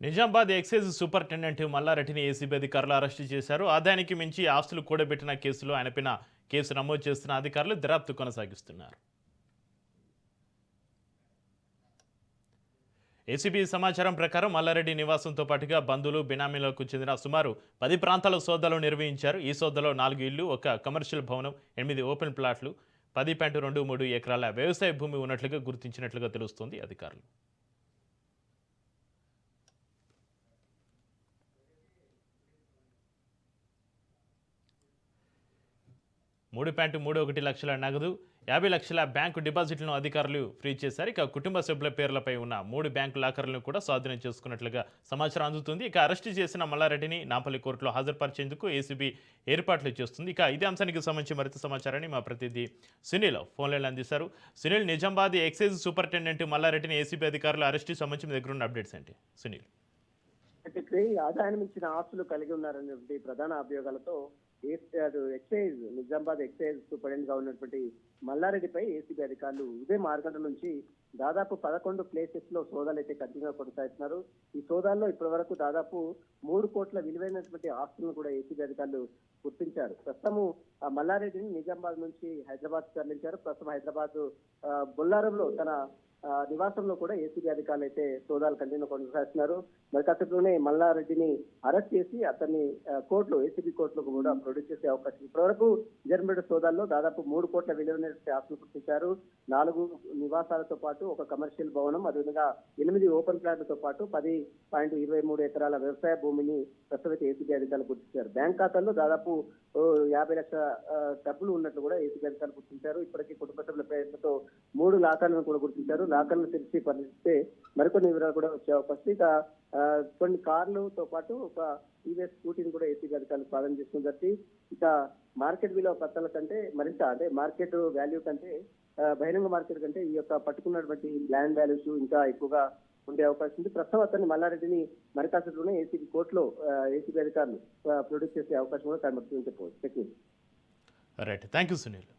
Nizamabad excise superintendent మల్లారెడ్డిని ACB అధికారులు arrest చేశారు. ఆదాయానికి మించి ఆస్తులు కూడబెట్టిన కేసులో ఆయనపైన కేసు నమోదు చేస్తున్న అధికారులు దర్యాప్తు కొనసాగిస్తున్నారు. ఏసీబీ సమాచారం ప్రకారం మల్లారెడ్డి నివాసంతో పాటుగా బంధువులు బినామీలకు చెందిన సుమారు 10 ప్రాంతాల సోదాలు నిర్వహించారు. ఈ సోదాలో 4 ఇళ్లు, ఒక కమర్షియల్ భవనం, 8 ఓపెన్ ప్లాట్లు, 10.23 ఎకరాల వ్యవసాయ భూమి ఉన్నట్లుగా గుర్తించినట్లుగా తెలుస్తోంది అధికారులు. 3.31 లక్షల నగదు, 50 లక్షల బ్యాంకు డిపాజిట్లను అధికారులు ఫ్రీజ్ చేశారు. ఇక కుటుంబ సభ్యుల పేర్లపై ఉన్న 3 బ్యాంకు లాకర్లను కూడా స్వాధీనం చేసుకున్నట్లుగా సమాచారం అందుతుంది. ఇక అరెస్టు చేసిన మల్లారెడ్డిని నాంపల్లి కోర్టులో హాజరుపరిచేందుకు ఏసీబీ ఏర్పాట్లు చేస్తుంది. ఇక ఇదే అంశానికి సంబంధించి మరింత సమాచారాన్ని మా ప్రతినిధి సునీల్ ఫోన్లైన్ అందిస్తారు. సునీల్, నిజామాబాద్ ఎక్సైజ్ సూపరింటెండెంట్ మల్లారెడ్డిని ఏసీబీ అధికారులు అరెస్టు సంబంధించి మీ దగ్గర ఉన్న అప్డేట్స్ ఏంటి సునీల్? ఆదాయాన్ని మించిన ఆస్తులు కలిగి ఉన్నారనేటువంటి ప్రధాన అభియోగాలతో ఎక్సైజ్ నిజామాబాద్ ఎక్సైజ్ సూపరింటెండెంట్ గా ఉన్నటువంటి మల్లారెడ్డిపై ఏసీబీ అధికారులు ఉదయం 6 గంటల నుంచి దాదాపు 11 ప్లేసెస్ లో సోదాలు అయితే కంటిన్యూగా కొనసాగుతున్నారు. ఈ సోదాల్లో ఇప్పటి వరకు దాదాపు 3 కోట్ల విలువైనటువంటి ఆస్తులను కూడా ఏసీబీ అధికారులు గుర్తించారు. ప్రస్తుతము మల్లారెడ్డిని నిజామాబాద్ నుంచి హైదరాబాద్ తరలించారు. ప్రస్తుతం హైదరాబాద్ బొల్లారంలో తన నివాసంలో కూడా ఏసీబీ అధికారులు అయితే సోదాలు కంటిన్యూ కొనసాగిస్తున్నారు. మరి కాసేపులోనే మల్లారెడ్డిని అరెస్ట్ చేసి అతన్ని కోర్టులో ఏసీబీ కోర్టులో కూడా ప్రొడ్యూస్ చేసే అవకాశం. ఇప్పటివరకు జరిగిన సోదాల్లో దాదాపు 3 కోట్ల విలువైన ఆస్తులు గుర్తించారు. 4 నివాసాలతో పాటు ఒక కమర్షియల్ భవనం, అదేవిధంగా 8 ఓపెన్ ప్లాట్లతో పాటు 10.23 ఎకరాల వ్యవసాయ భూమిని ప్రస్తుతం ఏసీబీ అధికారులు గుర్తించారు. బ్యాంక్ ఖాతాల్లో దాదాపు 50 లక్షల డబ్బులు ఉన్నట్లు కూడా ఏసీబీ అధికారులు గుర్తించారు. ఇప్పటికీ కుటుంబ సభ్యుల పేరుతో 3 లాకర్లను కూడా గుర్తించారు. లాకర్లు తెరిచి పరిశీలిస్తే మరికొన్ని వివరాలు కూడా వచ్చే అవకాశం. ఇక కొన్ని కార్లతో పాటు ఒక టీవీఎస్ స్కూటీని కూడా ఏసీబీ అధికారులు స్వాధీనం చేసుకుని ఇక మార్కెట్ విలువ పత్రాల కంటే మరింత అంటే మార్కెట్ వాల్యూ కంటే బహిరంగ మార్కెట్ కంటే ఈ యొక్క పట్టుకున్నటువంటి ల్యాండ్ వాల్యూస్ ఇంకా ఎక్కువగా ఉండే అవకాశం ఉంది. ప్రస్తుతం అతన్ని మల్లారెడ్డిని మరికాసేపులోనే ఏసీబీ కోర్టులో ఏసీబీ అధికారులు ప్రొడ్యూస్ చేసే అవకాశం కూడా కనబడుతుంది చెప్పవచ్చు. Right, thank you Sunil.